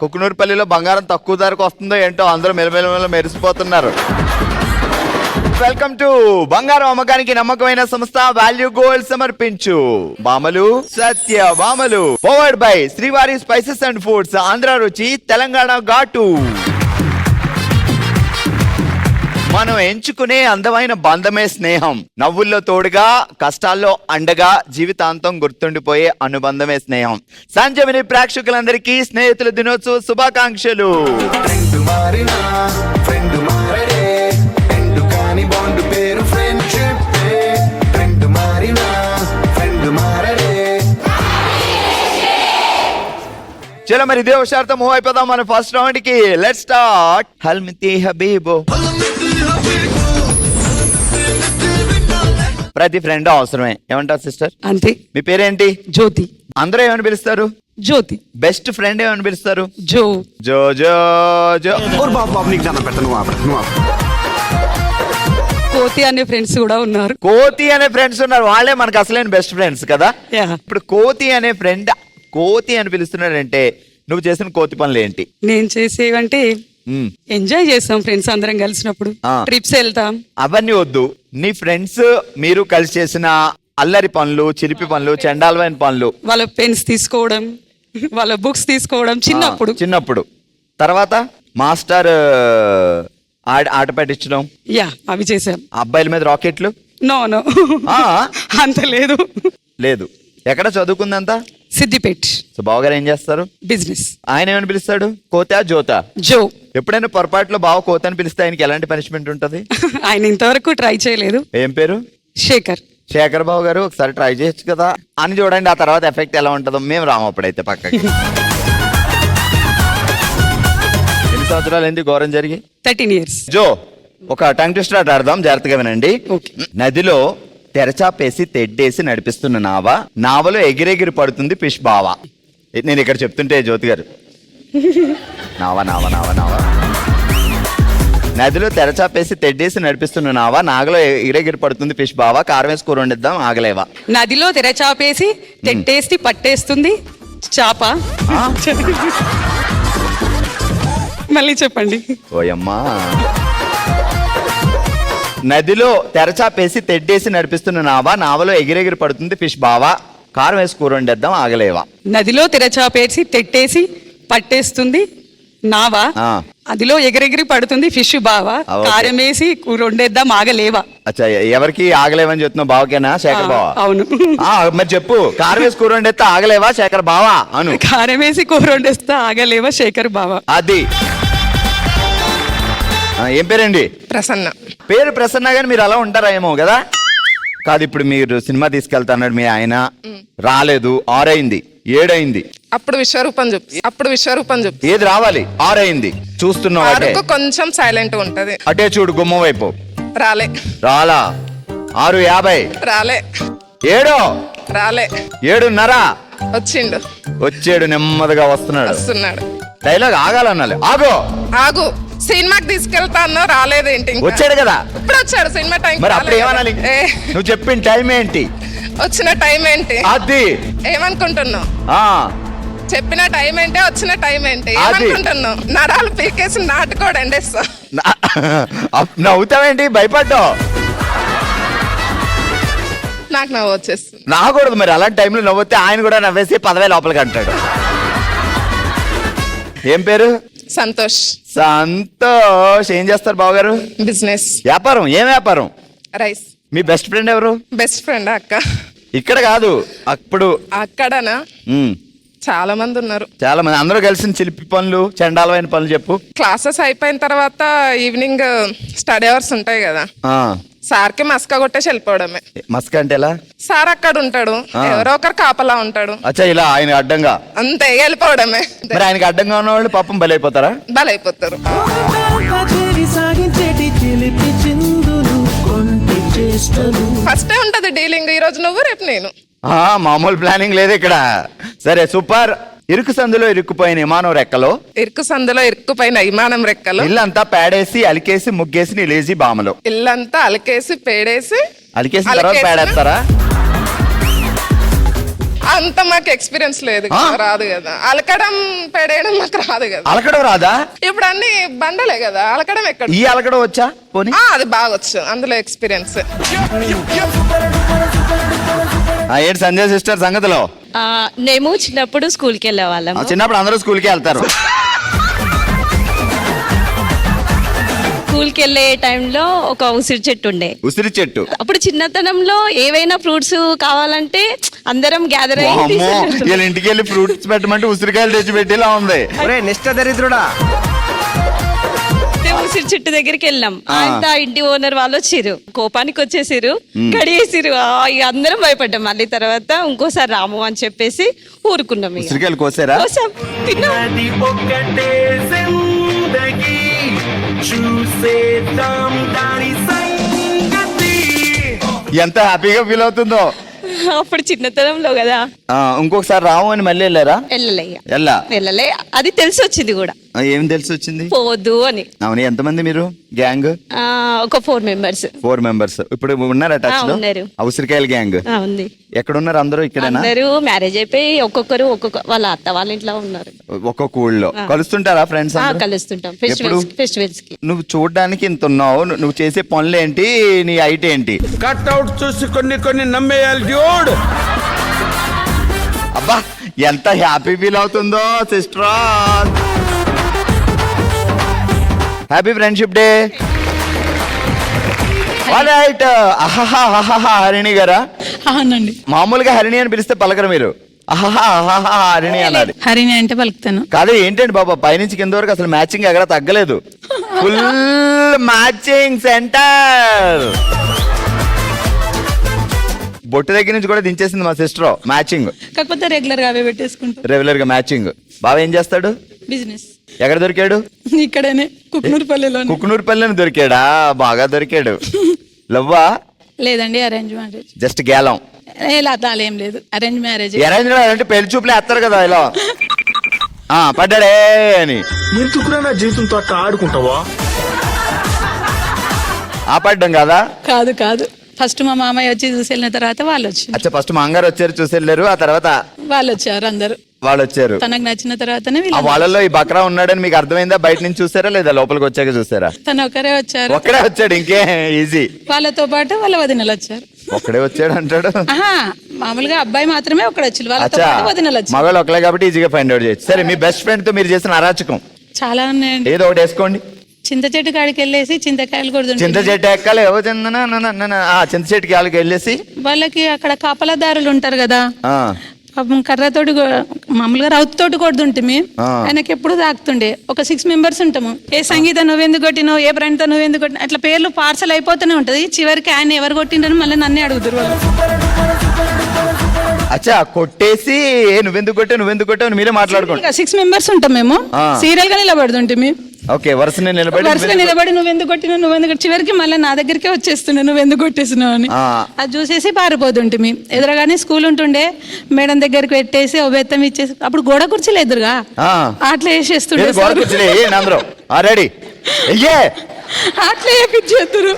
కుకునూరుపల్లిలో బంగారం తక్కువ ధరకు వస్తుందో ఏంటో అందరూ మెలమెల మెరిసిపోతున్నారు. వెల్కమ్ టు బంగారం అమ్మకానికి నమ్మకమైన సంస్థ వాల్యూ గోల్డ్ సమర్పించు బామలు సత్య బామలు. పవర్డ్ బై శ్రీవారి స్పైసెస్ అండ్ ఫుడ్స్, ఆంధ్ర రుచి, తెలంగాణ ఘాటు. మనం ఎంచుకునే అందమైన బంధమే స్నేహం. నవ్వుల్లో తోడుగా, కష్టాల్లో అండగా, జీవితాంతం గుర్తుండిపోయే అనుబంధమే స్నేహం. సంజీవని ప్రేక్షకులందరికీ స్నేహితుల దినోత్సవ శుభాకాంక్షలు. చలో మరి ఇదే హుషారుతో మూవ్ అయిపోదాం మన ఫస్ట్ రౌండ్ కి. Let's start. హల్మితి హబీబో. ప్రతి ఫ్రెండ్ అవసరమే, ఏమంటారు సిస్టర్? అంతే. మీ పేరేంటి? జ్యోతి. అందరూ ఏమని పిలుస్తారు? జ్యోతి. బెస్ట్ ఫ్రెండ్ ఏమని పిలుస్తారు? జో జో జో జో. కోతి అనే ఫ్రెండ్స్ కూడా ఉన్నారు. కోతి అనే ఫ్రెండ్స్ ఉన్నారు, వాళ్ళే మనకు అసలైన బెస్ట్ ఫ్రెండ్స్ కదా. ఇప్పుడు కోతి అనే ఫ్రెండ్ కోతి అని పిలుస్తున్నాడంటే నువ్వు చేసిన కోతి పనులు ఏంటి? నేను చేసేవంటే ఎంజాయ్ చేస్తాం ఫ్రెండ్స్ అందరం కలిసినప్పుడు, ట్రిప్స్ వెళ్తాం. అవన్నీ వద్దు, నీ ఫ్రెండ్స్ మీరు కలిసి చేసిన అల్లరి పనులు, చిలిపి పనులు, చండాలమైన పనులు. వాళ్ళ పెన్స్ తీసుకోవడం, వాళ్ళ బుక్స్ తీసుకోవడం చిన్నప్పుడు. తర్వాత మాస్టర్ ఆట పట్టించడం, అవి చేసాం. అబ్బాయిల మీద రాకెట్లు. నో అంత లేదు. ఎక్కడ చదువుకుందంతా? సిద్దిపేట్. సో బావగారు ఏం చేస్తారు? బిజినెస్. ఆయన ఏమని పిలుస్తాడు? కోతా జోతా? జో. ఎప్పుడైనా పొరపాటులో బావ కోత అని పిలిస్తే ఆయనకి ఎలాంటి పనిష్మెంట్ ఉంటది? ఆయన ఇంతవరకు ట్రై చేయలేదు. ఏం పేరు? శేఖర్. శేఖర్ బాబు గారు ఒకసారి ట్రై చేయొచ్చు కదా అని చూడండి, ఆ తర్వాత ఎఫెక్ట్ ఎలా ఉంటుందో. మేము రామప్పుడైతే పక్కకి. ఎన్ని సంవత్సరాలు ఏంటి ఘోరం జరిగి? 13 years. జో, ఒక టంగ్ ట్విస్టర్ ఆడదాం, జాగ్రత్తగా వినండి. నదిలో తెరచాపేసి తెడ్డేసి నడిపిస్తున్న నావలో ఎగిరెగిరి పడుతుంది ఫిష్ బావా. నేను ఇక్కడ చెప్తుంటే జ్యోతి గారు నావా. నదిలో తెరచాపేసి తెడ్డేసి నడిపిస్తున్న నాగలో ఎగిరెగిరి పడుతుంది ఫిష్ బావా. కారం వేసి కూర వండిద్దాం ఆగలేవా. నదిలో తెరచాపేసి తెట్టేసి పట్టేస్తుంది చాప. మళ్ళీ చెప్పండి. ఓయమ్మా. నదిలో తెరచాపేసి తెడ్డేసి నడిపిస్తున్న నావలో ఎగిరెగిరి పడుతుంది ఫిష్ బావా. కారం వేసి కూర వండేద్దాం ఆగలేవా. నదిలో తెరచాపేసి తెట్టేసి పట్టేస్తుంది నావా, అదిలో ఎగిరెగిరి పడుతుంది ఫిష్ బావా. కారం వేసి కూర వండేద్దాం ఆగలేవా. అచ్చా, ఎవరికి ఆగలేవని చెప్తున్నావు? బావకేనా? శేఖర్ బావా? అవును. మరి చెప్పు. కారం వేసి కూర వండేస్తా ఆగలేవా శేఖర్ బావా అను. కారం వేసి కూర వండేస్తా ఆగలేవా శేఖర్ బావా. అది. ఏం పేరండి? ప్రసన్న. పేరు ప్రసన్న గాని మీరు అలా ఉంటారా ఏమో కదా. కాదు, ఇప్పుడు మీరు సినిమా తీసుకెళ్తాన్నాడు మీ ఆయన, రాలేదు. 6 అయింది, 7 అయింది. అప్పుడు విశ్వరూపం చెప్పు. ఏది రావాలి? 6 అయింది. చూస్తున్నావు కొంచెం సైలెంట్ ఉంటది. అటే చూడు, గుమ్మం వైపు. రాలా. 6:50. రాలే. 7. రాలే. 7:30. వచ్చాడు. నెమ్మదిగా వస్తున్నాడు. డైలాగ్ ఆగాలన్నాలి. ఆగు. సినిమాకి తీసుకెళ్తాను, రాలేదేంటి? వచ్చాడు కదా. ఇప్పుడు వచ్చాడు సినిమా టైం. మరి అప్పుడు ఏమనాలి? నువ్వు చెప్పిన టైం ఏంటి? వచ్చిన టైం ఏంటి? అది ఏమనుకుంటున్నావు? చెప్పిన టైం ఏంటి, వచ్చిన టైం ఏంటి ఏమనుకుంటున్నావు? నరాలు పీకేసి నాటుకోడు ఎండేస్తా. నవ్వుతావేంటి? భయపడ్డావు? నాకు నవ్వు వచ్చేస్తుంది. నవ్వకూడదు మరి. అలాంటి టైంలో నవ్వుతే ఆయన కూడా నవ్వేసి 10,000 లోపలికి అంటాడు. ఏం పేరు? సంతోష్. ఏం చేస్తారు బావగారు? బిజినెస్. వ్యాపారం. ఏం వ్యాపారం? రైస్. మీ బెస్ట్ ఫ్రెండ్ ఎవరు? బెస్ట్ ఫ్రెండ్ అక్క. ఇక్కడ కాదు, అప్పుడు. అక్కడనా? చాలా మంది ఉన్నారు. చాలా మంది. అందరూ కలిసిన చిలిపి పనులు, చండాలమైన పనులు చెప్పు. క్లాసెస్ అయిపోయిన తర్వాత ఈవినింగ్ స్టడీ అవర్స్ ఉంటాయి కదా, సార్కి మస్కా కొట్టేసి వెళ్ళిపోవడమే. మస్కా అంటే ఎలా? సార్ అక్కడ ఉంటాడు, ఎవరో ఒకరు కాపలా ఉంటాడు. అచ్చా, ఇలా ఆయన అడ్డంగా అంతే వెళ్ళిపోవడమే. మరి ఆయనకి అడ్డంగా ఉన్న వాళ్ళు పాపం బలైపోతారా? బలైపోతారు. ఫస్టే ఉంటది డీలింగ్. ఈ రోజు నువ్వు, రేపు నేను. మామూలు ప్లానింగ్ లేదు ఇక్కడ. సరే, సూపర్. ఇరుకు సందులో ఇరుక్కుపోయిన విమానం రెక్కలో. ఇరుకు సందులో ఇరుక్కుపోయిన విమానం రెక్కలో. ఇల్లంతా పేడేసి అలికేసి ముగ్గేసి నీ లేజీ బామలో. ఇల్లంతా అలికేసి పేడేసి అలికేసిన తర్వాత పేడేస్తారా? అంత మాకు ఎక్స్పీరియన్స్ లేదు కదా, రాదు కదా. అలకడం పెడేయడం మాకు రాదు కదా. అలకడం రాదా? ఇప్పుడు అన్ని బండలే కదా, అలకడం ఎక్కడ? ఈ అలకడం వచ్చా పోనీ? అది బాగా వచ్చు, అందులో ఎక్స్పీరియన్స్. ఏంటి సంజయ్ సిస్టర్ సంగతిలో? మేము చిన్నప్పుడు స్కూల్కి వెళ్ళే వాళ్ళం. చిన్నప్పుడు అందరూ స్కూల్కి వెళ్తారు. స్కూల్కి వెళ్ళే టైంలో ఒక ఉసిరి చెట్టు ఉండే. ఉసిరి చెట్టు. అప్పుడు చిన్నతనంలో ఏవైనా ఫ్రూట్స్ కావాలంటే అందరం గ్యాదర్ అయ్యి వీళ్ళ ఇంటికి వెళ్ళి ఫ్రూట్స్ పెట్టమంటే ఉసిరికాయలు తెచ్చి పెట్టేలా ఉంది. నిష్ట దరిద్రుడా. ఉసిరి చెట్టు దగ్గరికి వెళ్ళాం. అంత ఇంటి ఓనర్ వాళ్ళు వచ్చారు, కోపానికి వచ్చేసారు, కడిగేసారు. ఇక అందరం భయపడ్డాం. మళ్ళీ తర్వాత ఇంకోసారి రాము అని చెప్పేసి ఊరుకున్నాం. ఉసిరికాయలు కోసారా? కోసాం, తిన్నాం. ఎంత హ్యాపీగా ఫీల్ అవుతుందో అప్పుడు చిన్నతనంలో కదా. ఇంకొకసారి రాము అని మళ్ళీ వెళ్ళారా? వెళ్ళలే. అది తెలిసి వచ్చింది కూడా. ఏం తెలిసి వచ్చింది? పోవద్దు అని. అవును. ఎంతమంది మీరు గ్యాంగ్? ఒక 4 members. 4 members. ఇప్పుడు ఉన్నారా టచ్ లో? ఉన్నారు. ఉసిరికాయల గ్యాంగ్ ఉంది. ఎక్కడున్నారు అందరూ? ఇక్కడేనా? అందరూ మ్యారేజ్ అయిపోయి ఒక్కొక్కరు వాళ్ళ అత్త వాళ్ళ ఇంట్లో ఉన్నారు. ఒక్కొక్క ఊళ్ళో కలుస్తుంటారా ఫ్రెండ్స్? కలుస్తుంటాం ఫెస్టివల్స్ కి. నువ్వు చూడడానికి ఇంత ఉన్నావు, నువ్వు చేసే పనులు ఏంటి, నీ హైట్ ఏంటి? కట్అవుట్ చూసి కొన్ని నమ్మేయాలి డ్యూడ్. అబ్బా ఎంత హ్యాపీ ఫీల్ అవుతుందో sister. Happy friendship day. Right. Harini గారా? అవునండి. మామూలుగా హరిణి అని పిలిస్తే పలకరు మీరు. హరిణి అన్నది. హరిణి అంటే పలుకుతాను. కాదు ఏంటండి బాబా, పైనుంచి కింద వరకు అసలు మ్యాచింగ్ ఎక్కడ తగ్గలేదు. Full matching centre. బొట్టు దగ్గర నుంచి కూడా దించేసింది మా సిస్టర్. మ్యాచింగ్ కాకపోతే రెగ్యులర్ గా అవే పెట్టేసుకుంటాం. రెగ్యులర్ గా మ్యాచింగ్. బాబా ఏం చేస్తాడు? బిజినెస్. ఎక్కడ దొరికాడు? ఇక్కడనే కుక్నూరుపల్లిలో. కుక్నూరుపల్లిని దొరికాడా? బాగా దొరికాడు. లవ్వా? లేదండి, అరేంజ్ మ్యారేజ్. జస్ట్ గేలం. అలా ఏం లేదు, అరేంజ్ మ్యారేజ్. అరేంజ్ అంటే పెళ్లి చూపులే వేస్తారు కదా ఇలా. పడ్డాడే అని. ఎందుకురా నా జీవితంతో అట్లా ఆడుకుంటావా? ఆపడ్డం కదా? కాదు. ఫస్ట్ మా మామయ్య వచ్చి చూసి వెళ్ళిన తర్వాత వాళ్ళు వచ్చారు. అచ్చా, ఫస్ట్ మా అంగారు వచ్చారు, చూసి వెళ్ళారు. ఆ తర్వాత వాళ్ళు వచ్చారు. అందరూ వాళ్ళు వచ్చారు. తనకు నచ్చిన తర్వాతనే ఆ వాళ్ళలో ఈ బక్రా ఉన్నాడని మీకు అర్థమైందా? బయట నుంచి చూసారా లేదా లోపలికి వచ్చాక చూసారా? తను ఒకరే వచ్చారు. ఒక్కడే వచ్చాడు, ఇంకే ఈజీ. వాళ్ళతో పాటు వాళ్ళ వదినలు వచ్చారు. ఒక్కడే వచ్చాడు అంటాడు. మామూలుగా అబ్బాయి మాత్రమే ఒకడు వచ్చి, వాళ్ళతో పాటు వదినలు వచ్చారు. మగవాళ్ళు ఒకలే కాబట్టి ఈజీగా ఫైండ్ అవుట్ చేయొచ్చు. సరే, మీ బెస్ట్ ఫ్రెండ్ తో మీరు చేసిన అరాచకం చాలా ఉన్నాయండి. ఏదో ఒకటి వేసుకోండి. చింత చెట్టు కాడికి వెళ్ళేసి చింతకాయలు కొడుతుంటే, చింత చెట్టు ఎక్కాలి. చింత చెట్టుకి వాళ్ళకి వెళ్ళేసి వాళ్ళకి అక్కడ కాపలాదారులు ఉంటారు కదా, పాపం కర్రతోటి మామూలుగా రౌతుతోటి కొడుతుంటే ఆయనకి ఎప్పుడు తాకుతుండే. ఒక 6 members ఉంటాము. ఏ సంగీత నువ్వెందుకు కొట్టినావు, ఏ ప్రణిత నువ్వెందుకు కొట్టిన, అట్లా పేర్లు పార్సల్ అయిపోతూనే ఉంటది. చివరికి ఆయన ఎవరు కొట్టిండ్రని మళ్ళీ నన్నే అడుగుతారు వాళ్ళు. అచ్చా, కొట్టేసి నువ్వెందుకు కొట్టావు మీరే మాట్లాడుకోండి. 6 members ఉంటాం మేము. సీరియల్ గా నిలబడుతుంటే ఓకే, వరుసగా నిలబడి నువ్వెందుకు కొట్టినావు చివరికి మళ్ళీ నా దగ్గరికే వచ్చేస్తుండే, నువ్వెందుకు కొట్టేసినావు అని. అది చూసేసి పారిపోతుంటే ఎదురుగానే స్కూల్ ఉంటుండే, మేడం దగ్గరికి పెట్టేసి ఓ బెత్తం ఇచ్చేసి, అప్పుడు గోడ కుర్చీలు ఎదురుగా అట్లా వేసేస్తుండే. రెడీ అట్లా వేపించేద్దరు.